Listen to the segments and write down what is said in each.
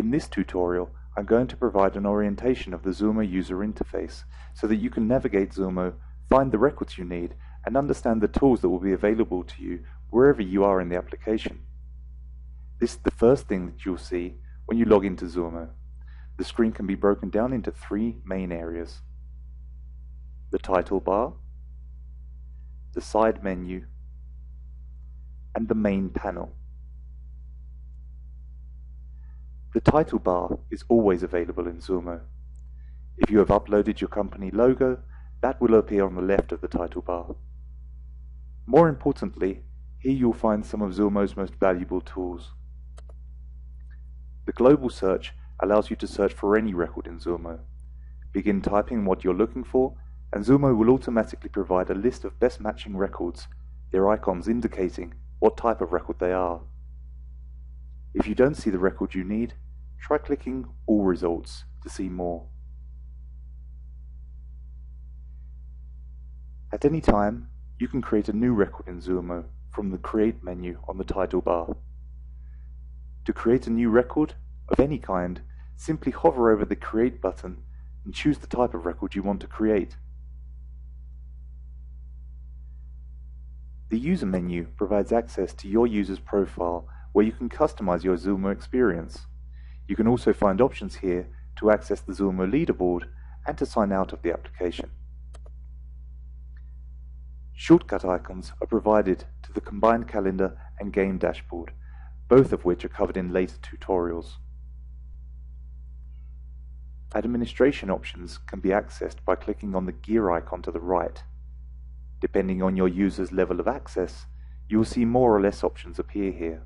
In this tutorial, I'm going to provide an orientation of the Zurmo user interface so that you can navigate Zurmo, find the records you need, and understand the tools that will be available to you wherever you are in the application. This is the first thing that you'll see when you log into Zurmo. The screen can be broken down into three main areas: the title bar, the side menu, and the main panel. The title bar is always available in Zurmo. If you have uploaded your company logo, that will appear on the left of the title bar. More importantly, here you'll find some of Zurmo's most valuable tools. The global search allows you to search for any record in Zurmo. Begin typing what you're looking for, and Zurmo will automatically provide a list of best matching records, their icons indicating what type of record they are. If you don't see the record you need, try clicking All Results to see more. At any time, you can create a new record in Zurmo from the Create menu on the title bar. To create a new record of any kind, simply hover over the Create button and choose the type of record you want to create. The User menu provides access to your user's profile where you can customize your Zurmo experience. You can also find options here to access the Zurmo leaderboard and to sign out of the application. Shortcut icons are provided to the combined calendar and game dashboard, both of which are covered in later tutorials. Administration options can be accessed by clicking on the gear icon to the right. Depending on your user's level of access, you will see more or less options appear here.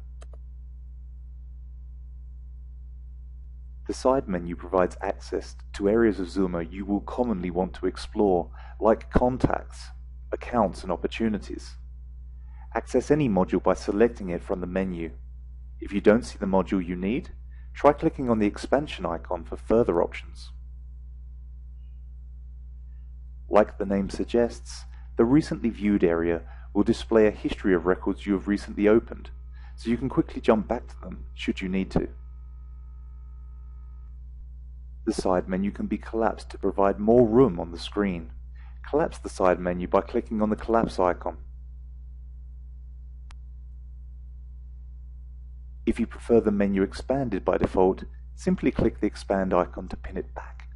The side menu provides access to areas of Zurmo you will commonly want to explore, like contacts, accounts, and opportunities. Access any module by selecting it from the menu. If you don't see the module you need, try clicking on the expansion icon for further options. Like the name suggests, the recently viewed area will display a history of records you have recently opened, so you can quickly jump back to them should you need to. The side menu can be collapsed to provide more room on the screen. Collapse the side menu by clicking on the collapse icon. If you prefer the menu expanded by default, simply click the expand icon to pin it back.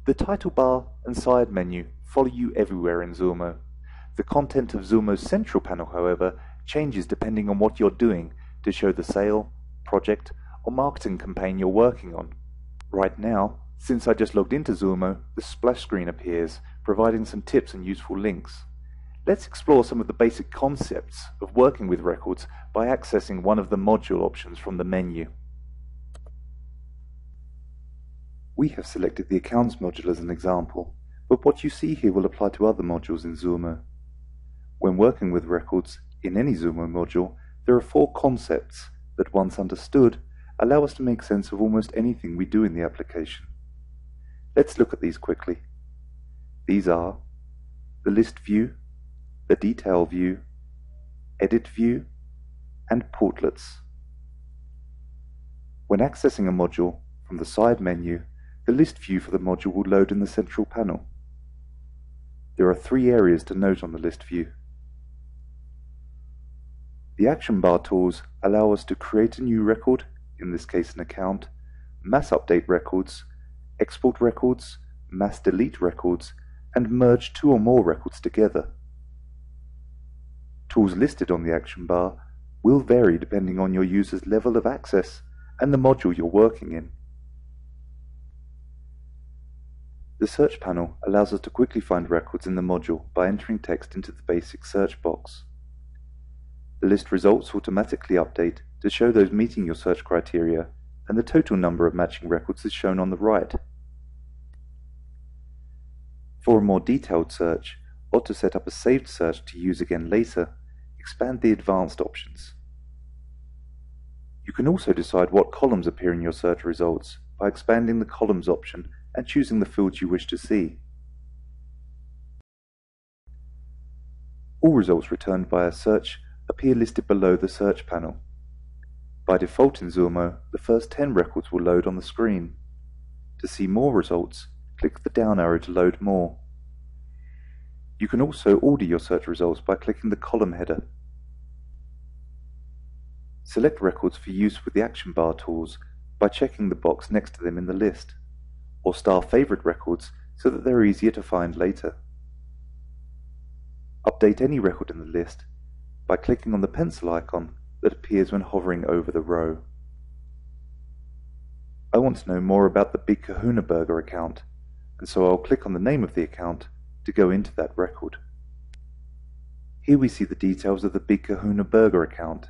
The title bar and side menu follow you everywhere in Zurmo. The content of Zurmo's central panel, however, changes depending on what you're doing to show the sale, project, or marketing campaign you're working on. Right now, since I just logged into Zurmo, the splash screen appears, providing some tips and useful links. Let's explore some of the basic concepts of working with records by accessing one of the module options from the menu. We have selected the Accounts module as an example, but what you see here will apply to other modules in Zurmo. When working with records in any Zurmo module, there are four concepts that, once understood, allow us to make sense of almost anything we do in the application. Let's look at these quickly. These are the List View, the Detail View, Edit View, and Portlets. When accessing a module from the side menu, the list view for the module will load in the central panel. There are three areas to note on the list view. The action bar tools allow us to create a new record, in this case an account, mass update records, export records, mass delete records, and merge two or more records together. Tools listed on the action bar will vary depending on your user's level of access and the module you're working in. The search panel allows us to quickly find records in the module by entering text into the basic search box. The list results automatically update to show those meeting your search criteria, and the total number of matching records is shown on the right. For a more detailed search, or to set up a saved search to use again later, expand the advanced options. You can also decide what columns appear in your search results by expanding the columns option and choosing the fields you wish to see. All results returned by a search appear listed below the search panel. By default in Zurmo, the first 10 records will load on the screen. To see more results, click the down arrow to load more. You can also order your search results by clicking the column header. Select records for use with the action bar tools by checking the box next to them in the list, or star favorite records so that they're easier to find later. Update any record in the list by clicking on the pencil icon that appears when hovering over the row. I want to know more about the Big Kahuna Burger account, and so I'll click on the name of the account to go into that record. Here we see the details of the Big Kahuna Burger account.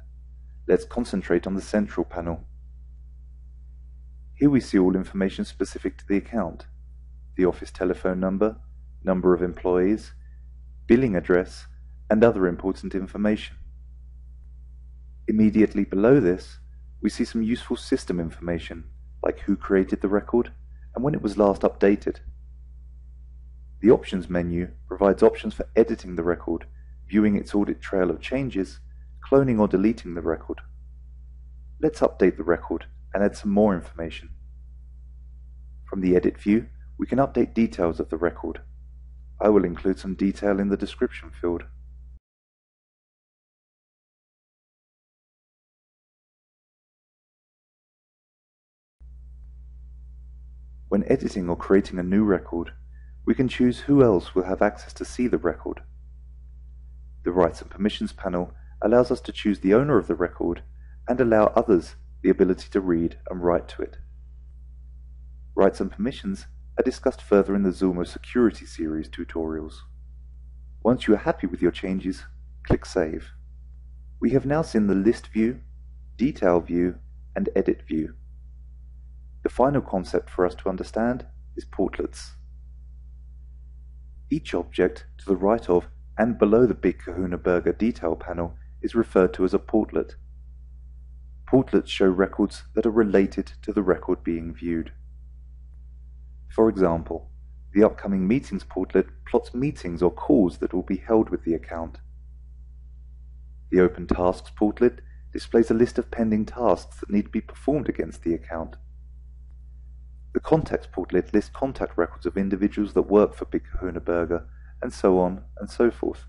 Let's concentrate on the central panel. Here we see all information specific to the account: the office telephone number, number of employees, billing address, and other important information. Immediately below this, we see some useful system information, like who created the record and when it was last updated. The Options menu provides options for editing the record, viewing its audit trail of changes, cloning or deleting the record. Let's update the record and add some more information. From the Edit view, we can update details of the record. I will include some detail in the description field. When editing or creating a new record, we can choose who else will have access to see the record. The Rights and Permissions panel allows us to choose the owner of the record and allow others the ability to read and write to it. Rights and permissions are discussed further in the Zurmo Security series tutorials. Once you are happy with your changes, click Save. We have now seen the List view, Detail view, and Edit view. The final concept for us to understand is portlets. Each object to the right of and below the Big Kahuna Burger detail panel is referred to as a portlet. Portlets show records that are related to the record being viewed. For example, the Upcoming Meetings portlet plots meetings or calls that will be held with the account. The Open Tasks portlet displays a list of pending tasks that need to be performed against the account. The Contacts portlet lists contact records of individuals that work for Big Kahuna Burger, and so on and so forth.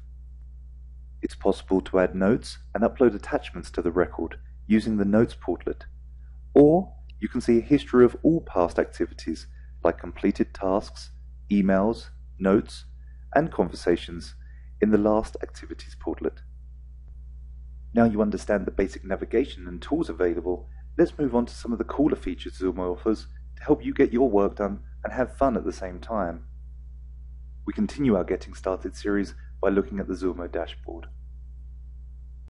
It's possible to add notes and upload attachments to the record using the Notes portlet, or you can see a history of all past activities like completed tasks, emails, notes, and conversations in the Last Activities portlet. Now you understand the basic navigation and tools available, let's move on to some of the cooler features Zurmo offers to help you get your work done and have fun at the same time. We continue our Getting Started series by looking at the Zurmo dashboard.